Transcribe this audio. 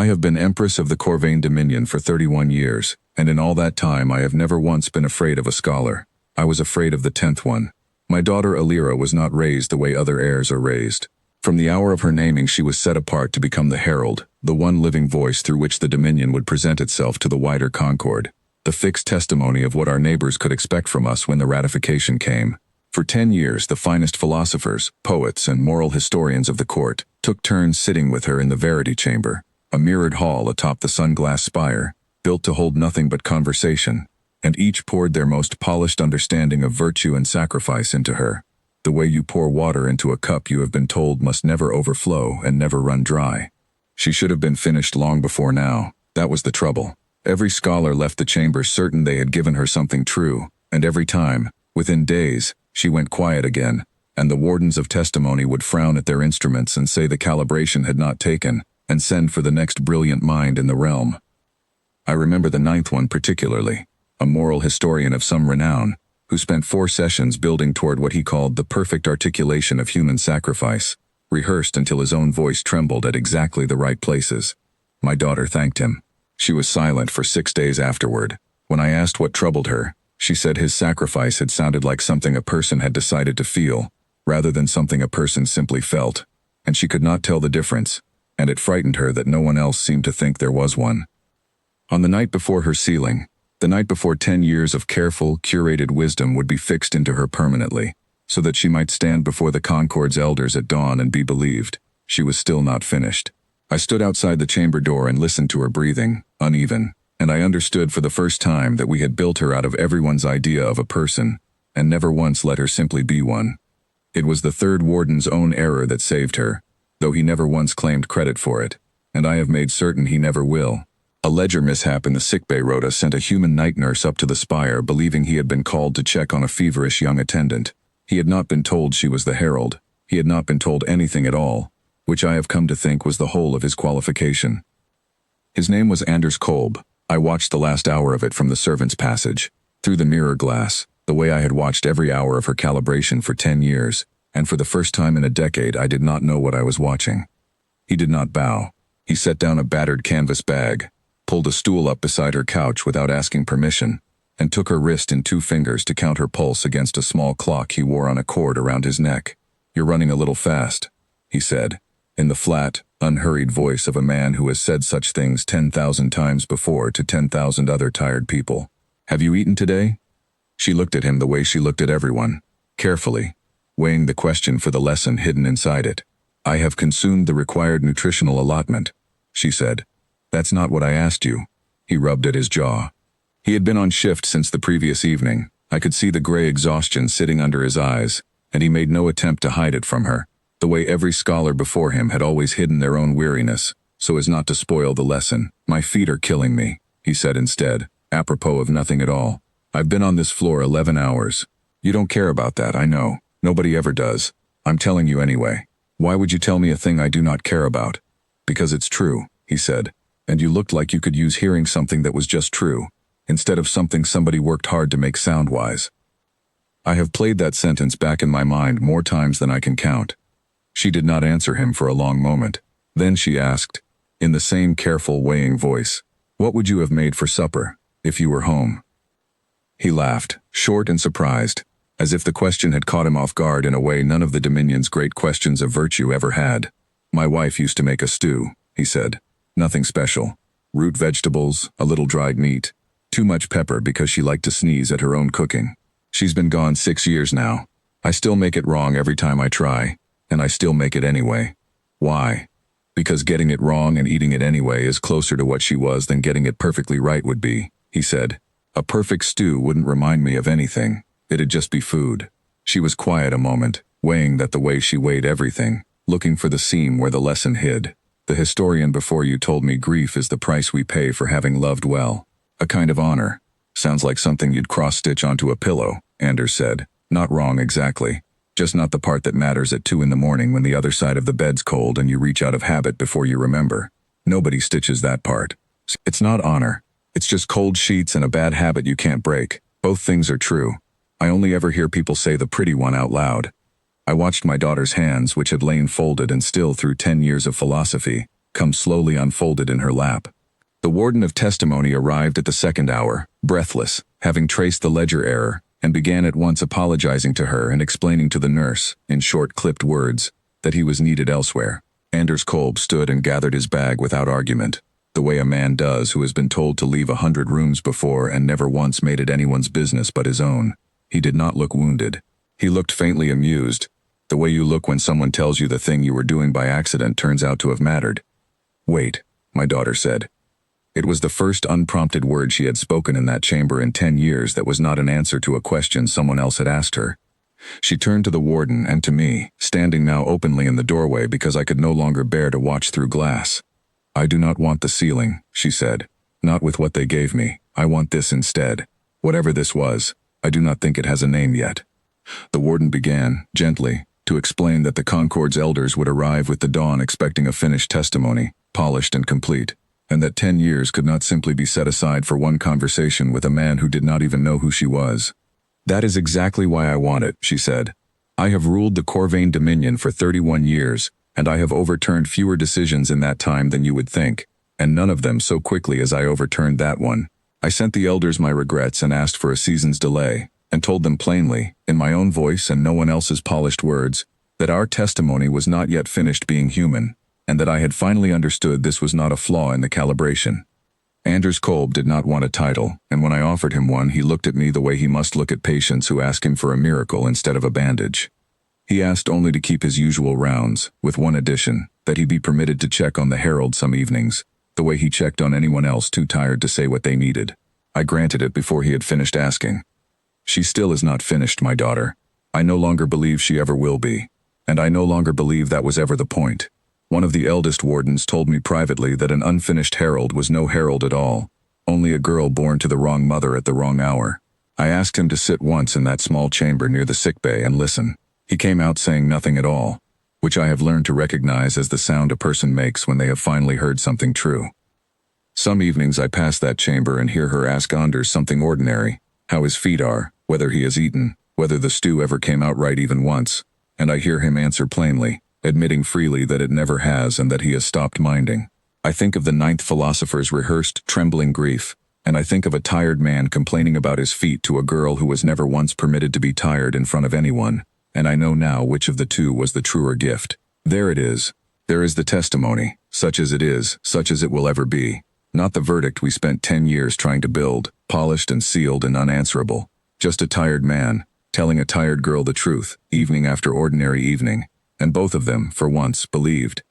I have been Empress of the Corvain Dominion for 31 years, and in all that time I have never once been afraid of a scholar. I was afraid of the 10th one. My daughter Alira was not raised the way other heirs are raised. From the hour of her naming she was set apart to become the herald, the one living voice through which the Dominion would present itself to the wider concord, the fixed testimony of what our neighbors could expect from us when the ratification came. For 10 years the finest philosophers, poets, and moral historians of the court took turns sitting with her in the Verity Chamber, a mirrored hall atop the sun-glass spire, built to hold nothing but conversation, and each poured their most polished understanding of virtue and sacrifice into her, the way you pour water into a cup you have been told must never overflow and never run dry. She should have been finished long before now. That was the trouble. Every scholar left the chamber certain they had given her something true, and every time, within days, she went quiet again, and the wardens of testimony would frown at their instruments and say the calibration had not taken, and send for the next brilliant mind in the realm. I remember the 9th one particularly, a moral historian of some renown, who spent 4 sessions building toward what he called the perfect articulation of human sacrifice, rehearsed until his own voice trembled at exactly the right places. My daughter thanked him. She was silent for 6 days afterward. When I asked what troubled her, she said his sacrifice had sounded like something a person had decided to feel, rather than something a person simply felt, and she could not tell the difference, and it frightened her that no one else seemed to think there was one. On the night before her sealing, the night before 10 years of careful, curated wisdom would be fixed into her permanently, so that she might stand before the Concord's elders at dawn and be believed, she was still not finished. I stood outside the chamber door and listened to her breathing, uneven, and I understood for the first time that we had built her out of everyone's idea of a person, and never once let her simply be one. It was the 3rd warden's own error that saved her, though he never once claimed credit for it, and I have made certain he never will. A ledger mishap in the sickbay rota sent a human night nurse up to the spire believing he had been called to check on a feverish young attendant. He had not been told she was the herald. He had not been told anything at all, which I have come to think was the whole of his qualification. His name was Anders Kolb. I watched the last hour of it from the servants' passage, through the mirror glass, the way I had watched every hour of her calibration for 10 years, and for the first time in a decade I did not know what I was watching. He did not bow. He set down a battered canvas bag, pulled a stool up beside her couch without asking permission, and took her wrist in 2 fingers to count her pulse against a small clock he wore on a cord around his neck. "You're running a little fast," he said, in the flat, unhurried voice of a man who has said such things 10,000 times before to 10,000 other tired people. "Have you eaten today?" She looked at him the way she looked at everyone, carefully, weighing the question for the lesson hidden inside it. "I have consumed the required nutritional allotment," she said. "That's not what I asked you." He rubbed at his jaw. He had been on shift since the previous evening. I could see the gray exhaustion sitting under his eyes, and he made no attempt to hide it from her, the way every scholar before him had always hidden their own weariness, so as not to spoil the lesson. "My feet are killing me," he said instead, apropos of nothing at all. "I've been on this floor 11 hours. You don't care about that, I know. Nobody ever does. I'm telling you anyway. Why would you tell me a thing I do not care about?" "Because it's true," he said, "and you looked like you could use hearing something that was just true, instead of something somebody worked hard to make sound-wise." I have played that sentence back in my mind more times than I can count. She did not answer him for a long moment. Then she asked, in the same careful, weighing voice, "What would you have made for supper, if you were home?" He laughed, short and surprised, as if the question had caught him off guard in a way none of the Dominion's great questions of virtue ever had. "My wife used to make a stew," he said. "Nothing special. Root vegetables, a little dried meat. Too much pepper because she liked to sneeze at her own cooking. She's been gone 6 years now. I still make it wrong every time I try, and I still make it anyway. Why? Because getting it wrong and eating it anyway is closer to what she was than getting it perfectly right would be," he said. "A perfect stew wouldn't remind me of anything. It'd just be food." She was quiet a moment, weighing that the way she weighed everything, looking for the seam where the lesson hid. "The historian before you told me grief is the price we pay for having loved well. A kind of honor. Sounds like something you'd cross-stitch onto a pillow," Anders said. "Not wrong exactly. Just not the part that matters at 2 in the morning when the other side of the bed's cold and you reach out of habit before you remember. Nobody stitches that part. It's not honor. It's just cold sheets and a bad habit you can't break. Both things are true. I only ever hear people say the pretty one out loud." I watched my daughter's hands, which had lain folded and still through 10 years of philosophy, come slowly unfolded in her lap. The warden of testimony arrived at the second hour, breathless, having traced the ledger error, and began at once apologizing to her and explaining to the nurse, in short clipped words, that he was needed elsewhere. Anders Kolb stood and gathered his bag without argument, the way a man does who has been told to leave 100 rooms before and never once made it anyone's business but his own. He did not look wounded. He looked faintly amused, the way you look when someone tells you the thing you were doing by accident turns out to have mattered. "Wait," my daughter said. It was the first unprompted word she had spoken in that chamber in 10 years that was not an answer to a question someone else had asked her. She turned to the warden and to me, standing now openly in the doorway because I could no longer bear to watch through glass. "I do not want the ceiling," she said. "Not with what they gave me. I want this instead. Whatever this was, I do not think it has a name yet." The warden began, gently, to explain that the Concord's elders would arrive with the dawn expecting a finished testimony, polished and complete, and that 10 years could not simply be set aside for one conversation with a man who did not even know who she was. "That is exactly why I want it," she said. "I have ruled the Corvain Dominion for 31 years, and I have overturned fewer decisions in that time than you would think, and none of them so quickly as I overturned that one. I sent the elders my regrets and asked for a season's delay, and told them plainly, in my own voice and no one else's polished words, that our testimony was not yet finished being human, and that I had finally understood this was not a flaw in the calibration. Anders Kolb did not want a title, and when I offered him one he looked at me the way he must look at patients who ask him for a miracle instead of a bandage. He asked only to keep his usual rounds, with one addition, that he be permitted to check on the Herald some evenings, the way he checked on anyone else too tired to say what they needed. I granted it before he had finished asking. "She still is not finished, my daughter. I no longer believe she ever will be, and I no longer believe that was ever the point. One of the eldest wardens told me privately that an unfinished herald was no herald at all, only a girl born to the wrong mother at the wrong hour. I asked him to sit once in that small chamber near the sickbay and listen. He came out saying nothing at all, which I have learned to recognize as the sound a person makes when they have finally heard something true. Some evenings I pass that chamber and hear her ask Anders something ordinary, how his feet are, whether he has eaten, whether the stew ever came out right even once, and I hear him answer plainly, admitting freely that it never has and that he has stopped minding. I think of the 9th philosopher's rehearsed, trembling grief, and I think of a tired man complaining about his feet to a girl who was never once permitted to be tired in front of anyone, and I know now which of the two was the truer gift. There it is. There is the testimony, such as it is, such as it will ever be. Not the verdict we spent 10 years trying to build, polished and sealed and unanswerable. Just a tired man, telling a tired girl the truth, evening after ordinary evening, and both of them, for once, believed.